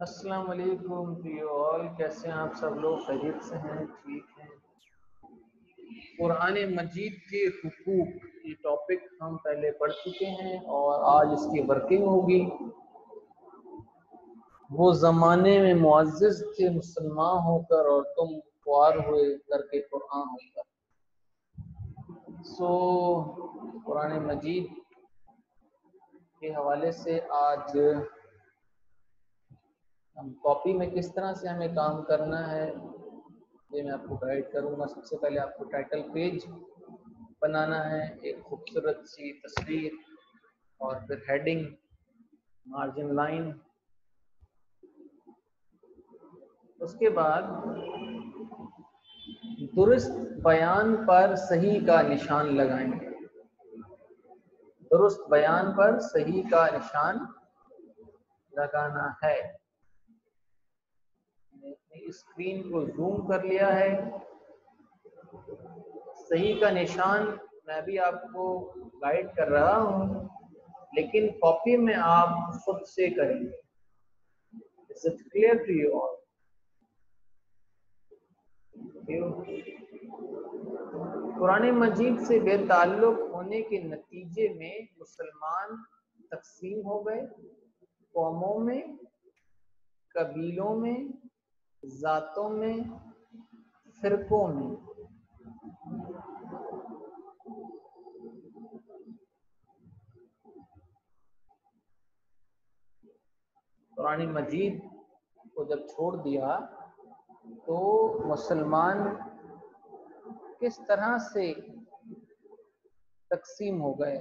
السلام علیکم to you all, کیسے ہیں آپ سب لوگ؟ خیریت سے ہیں؟ ٹھیک ہیں؟ قرآن مجید کے حقوق یہ ٹاپک ہم پہلے پڑھ چکے ہیں اور آج اس کی ورکنگ ہوگی۔ وہ زمانے میں معزز تھے مسلمان ہو کر اور تم خوار ہوئے کر کے قرآن ہو کر۔ قرآن مجید کے حوالے سے آج ہم کاپی میں کس طرح سے ہمیں کام کرنا ہے یہ میں آپ کو گائیڈ کروں گا۔ سب سے پہلے آپ کو ٹائٹل پیج بنانا ہے، ایک خوبصورت سی تصویر، اور پھر ہیڈنگ، مارجن لائن۔ اس کے بعد درست بیان پر صحیح کا نشان لگائیں گے۔ درست بیان پر صحیح کا نشان لگانا ہے۔ میں اپنی اسکرین کو زوم کر لیا ہے۔ صحیح کا نشان میں بھی آپ کو گائیڈ کر رہا ہوں، لیکن کاپی میں آپ خود سے کریں گے۔ Is it clear to you all? قرآن مجید سے بے تعلق ہونے کے نتیجے میں مسلمان تقسیم ہو گئے، قوموں میں، قبیلوں میں، ذاتوں میں، فرقوں میں۔ قرآن مجید کو جب چھوڑ دیا تو مسلمان کس طرح سے تقسیم ہو گئے؟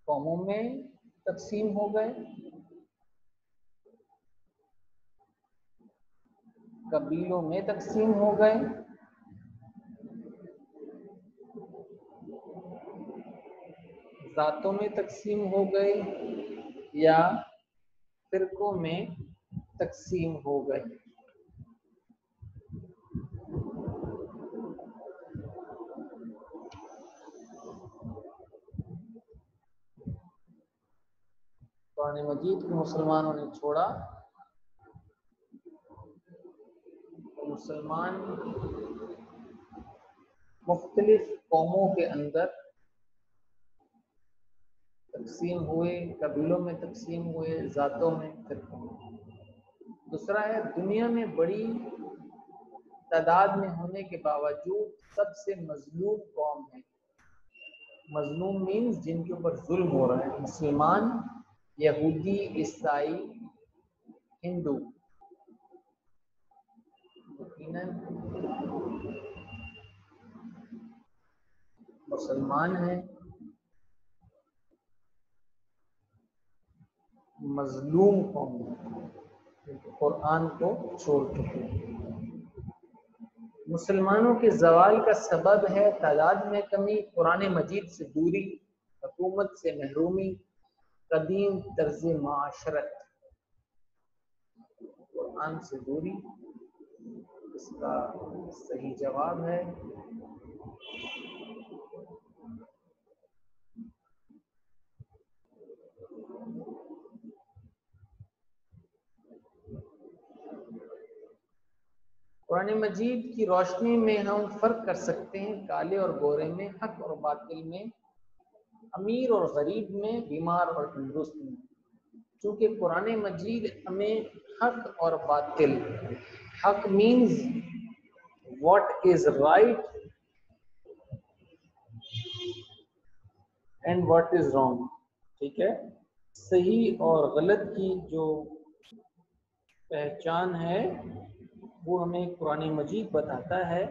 قوموں میں تقسیم ہو گئے، قبیلوں میں تقسیم ہو گئے، ذاتوں میں تقسیم ہو گئے، یا فرقوں میں تقسیم ہو گئے۔ قرآن مجید کو مسلمانوں نے چھوڑا تو مسلمان مختلف قوموں کے اندر تقسیم ہوئے، قبیلوں میں تقسیم ہوئے، ذاتوں میں، فرقوں میں۔ دوسرا ہے، دنیا میں بڑی تعداد میں ہونے کے باوجود سب سے مظلوم قوم ہے۔ مظلوم مینز جن کے اوپر ظلم ہو رہا ہے، مسلمان، یہودی، عیسائی، ہندو۔ یقیناً مسلمان ہیں، مظلوم قوم ہے، قرآن کو چھوڑ چکے ہیں۔ مسلمانوں کے زوال کا سبب ہے تعداد میں کمی، قرآن مجید سے دوری، حکومت سے محرومی، قدیم طرز معاشرت۔ قرآن سے دوری اس کا صحیح جواب ہے۔ قرآن مجید کی روشنی میں ہم فرق کر سکتے ہیں کالے اور گورے میں، حق اور باطل میں، امیر اور غریب میں، بیمار اور تندرست میں۔ چونکہ قرآن مجید ہمیں حق اور باطل، حق means what is right and what is wrong, ٹھیک ہے، صحیح اور غلط کی جو پہچان ہے وہ ہمیں قرآن مجید بتاتا ہے،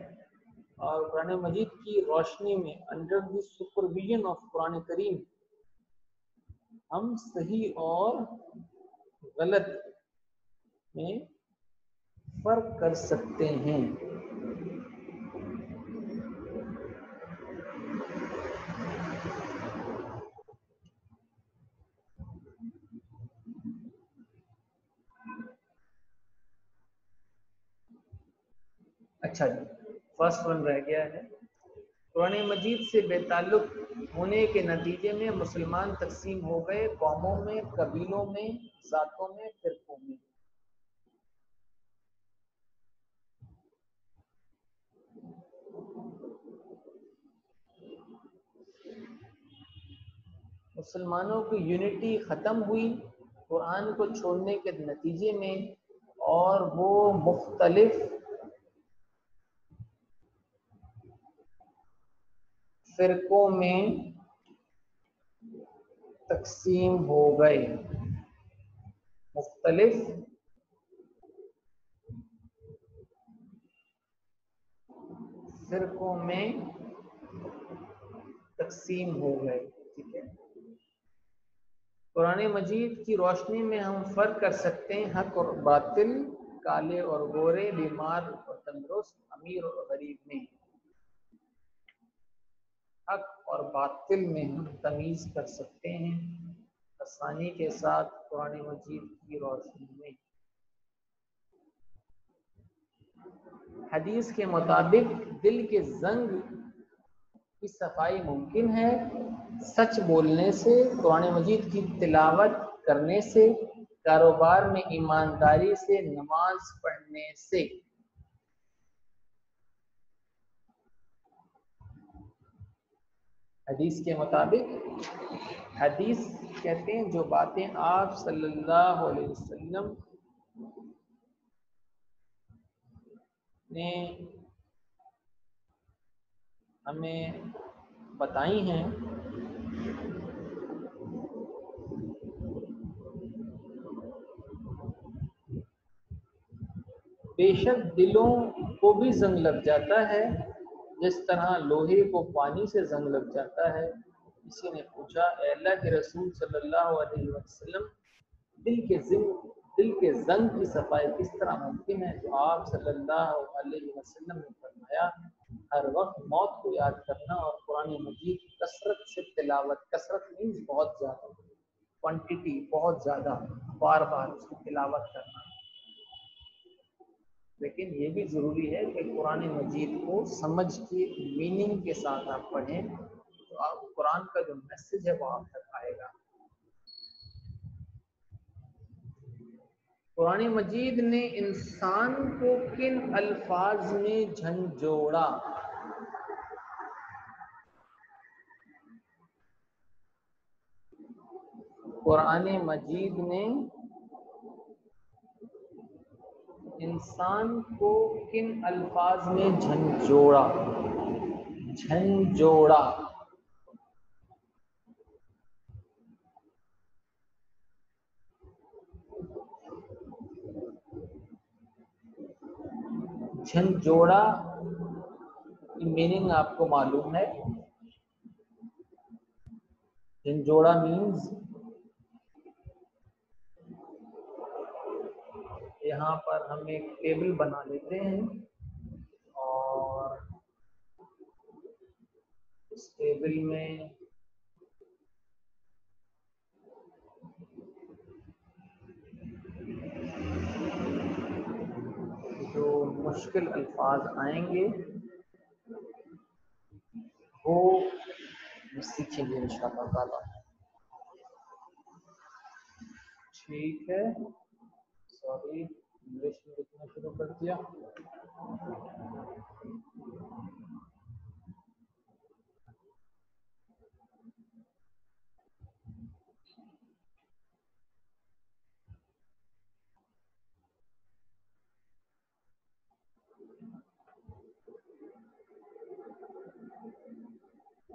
اور قرآن مجید کی روشنی میں انڈر دی سپرویژن آف قرآن کریم ہم صحیح اور غلط میں فرق کر سکتے ہیں۔ اچھا جی، فرسٹ ون رہ گیا ہے، قرآن مجید سے بے تعلق ہونے کے نتیجے میں مسلمان تقسیم ہو گئے قوموں میں، قبیلوں میں، ذاتوں میں، فرقوں میں۔ مسلمانوں کی یونٹی ختم ہوئی قرآن کو چھوڑنے کے نتیجے میں، اور وہ مختلف فرقوں میں تقسیم ہو گئے، مختلف فرقوں میں تقسیم ہو گئے۔ ٹھیک ہے، قرآن مجید کی روشنی میں ہم فرق کر سکتے ہیں حق اور باطل، کالے اور گورے، بیمار اور تندرست، امیر اور غریب میں۔ حق اور باطل میں ہم تمیز کر سکتے ہیں آسانی کے ساتھ قرآن مجید کی روشنی میں۔ حدیث کے مطابق دل کے زنگ کی صفائی ممکن ہے سچ بولنے سے، قرآن مجید کی تلاوت کرنے سے، کاروبار میں ایمانداری سے، نماز پڑھنے سے۔ حدیث کے مطابق، حدیث کہتے ہیں جو باتیں آپ صلی اللہ علیہ وسلم نے ہمیں بتائی ہیں، بے شک دلوں کو بھی زنگ لگ جاتا ہے جس طرح لوہے کو پانی سے زنگ لگ جاتا ہے۔ کسی نے پوچھا، اے اللہ کے رسول صلی اللہ علیہ وسلم، دل کے زنگ کی صفائی کس طرح ممکن ہے؟ تو آپ صلی اللہ علیہ وسلم نے فرمایا، ہر وقت موت کو یاد کرنا اور قرآن مجید کی کثرت سے تلاوت۔ کثرت مینز بہت زیادہ، کوانٹٹی بہت زیادہ، بار بار اس کی تلاوت کرنا۔ لیکن یہ بھی ضروری ہے کہ قرآن مجید کو سمجھ کے میننگ کے ساتھ آپ پڑھیں، تو آپ قرآن کا جو میسج ہے وہ آپ تک آئے گا۔ قرآن مجید نے انسان کو کن الفاظ میں جھنجھوڑا؟ قرآن مجید نے انسان کو کن الفاظ میں جھنجھوڑا؟ جھنجھوڑا جھنجھوڑا کی میننگ آپ کو معلوم ہے؟ جھنجھوڑا مینز، یہاں پر ہم ایک ٹیبل بنا لیتے ہیں اور اس ٹیبل میں جو مشکل الفاظ آئیں گے وہ سیکھیں گے انشاءاللہ تعالیٰ۔ ٹھیک ہے، سوری انگلش میں لکھنا شروع کر دیا۔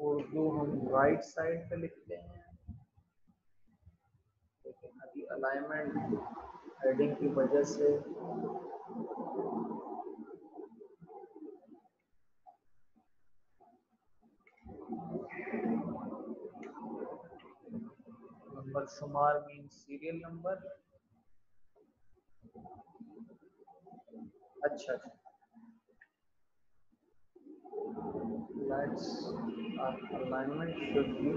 اردو ہم رائٹ سائڈ پہ لکھتے ہیں، لیکن ابھی الائنمنٹ ہیڈنگ کی وجہ سے نمبر شمار مین سیریل نمبر۔ اچھا لیٹس alignment should be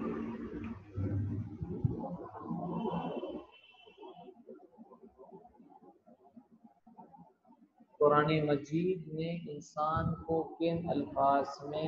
قرآن مجید نے انسان کو کن الفاظ میں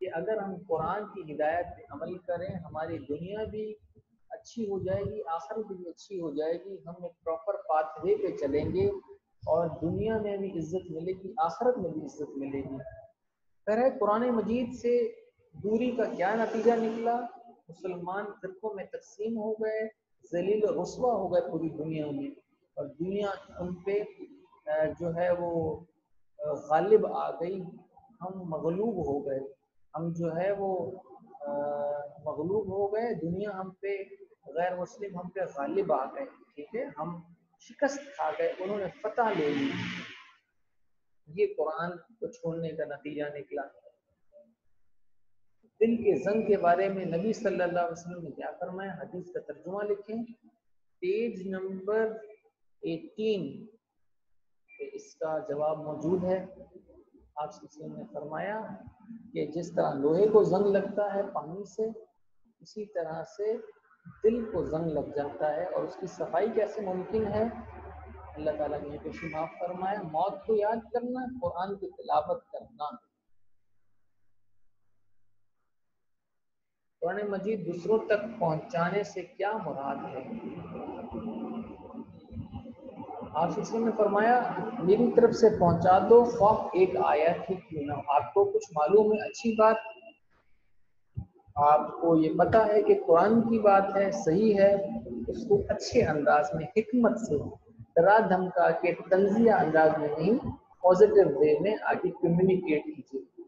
کہ اگر ہم قرآن کی ہدایت پہ عمل کریں ہماری دنیا بھی اچھی ہو جائے گی، آخرت بھی اچھی ہو جائے گی، ہم ایک پراپر پاتھ وے پہ چلیں گے اور دنیا میں بھی عزت ملے گی، آخرت میں بھی عزت ملے گی۔ پھر ہے قرآن مجید سے دوری کا کیا نتیجہ نکلا؟ مسلمان فرقوں میں تقسیم ہو گئے، ذلیل و رسوا ہو گئے پوری دنیا میں، اور دنیا ان پہ جو ہے وہ غالب آ گئی، ہم مغلوب ہو گئے، ہم جو ہے وہ مغلوب ہو گئے، دنیا ہم پہ، غیر مسلم ہم پہ غالب آ گئے، ٹھیک ہے، ہم شکست کھا گئے، انہوں نے فتح لے لی۔ یہ قرآن کو چھوڑنے کا نتیجہ نکلا۔ دل کے زنگ کے بارے میں نبی صلی اللہ علیہ وسلم نے کیا فرمایا؟ حدیث کا ترجمہ لکھیں، پیج نمبر 18 پہ اس کا جواب موجود ہے۔ آپ صلی اللہ علیہ وسلم نے فرمایا کہ جس طرح لوہے کو زنگ لگتا ہے پانی سے، اسی طرح سے دل کو زنگ لگ جاتا ہے، اور اس کی صفائی کیسے ممکن ہے؟ اللہ تعالیٰ نے پیشی معاف فرمایا، موت کو یاد کرنا، قرآن کی تلاوت کرنا۔ قرآن مجید دوسروں تک پہنچانے سے کیا مراد ہے؟ آپ صلی اللہ علیہ وسلم نے فرمایا میری طرف سے پہنچا دو، خواہ ایک آیت ہی کیوں نہ۔ آپ کو کچھ معلوم ہے، اچھی بات، آپ کو یہ پتہ ہے کہ قرآن کی بات ہے، صحیح ہے، اس کو اچھے انداز میں، حکمت سے، ڈرا دھمکا کے تنزیہ انداز میں نہیں، پازیٹیو وے میں آگے کمیونیکیٹ کیجیے۔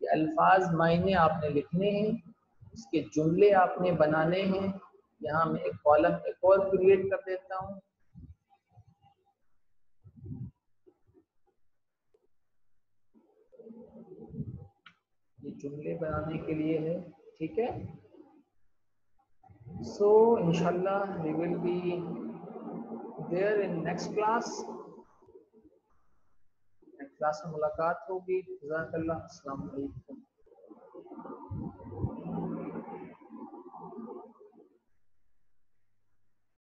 کہ الفاظ معنی آپ نے لکھنے ہیں، اس کے جملے آپ نے بنانے ہیں۔ یہاں میں ایک کالم ایک اور کریٹ کر دیتا ہوں، یہ جملے بنانے کے لیے ہے، ٹھیک ہے۔ سو انشاءاللہ we will be there in next class۔ Next class میں ملاقات ہوگی۔ جزاک اللہ، السلام علیکم۔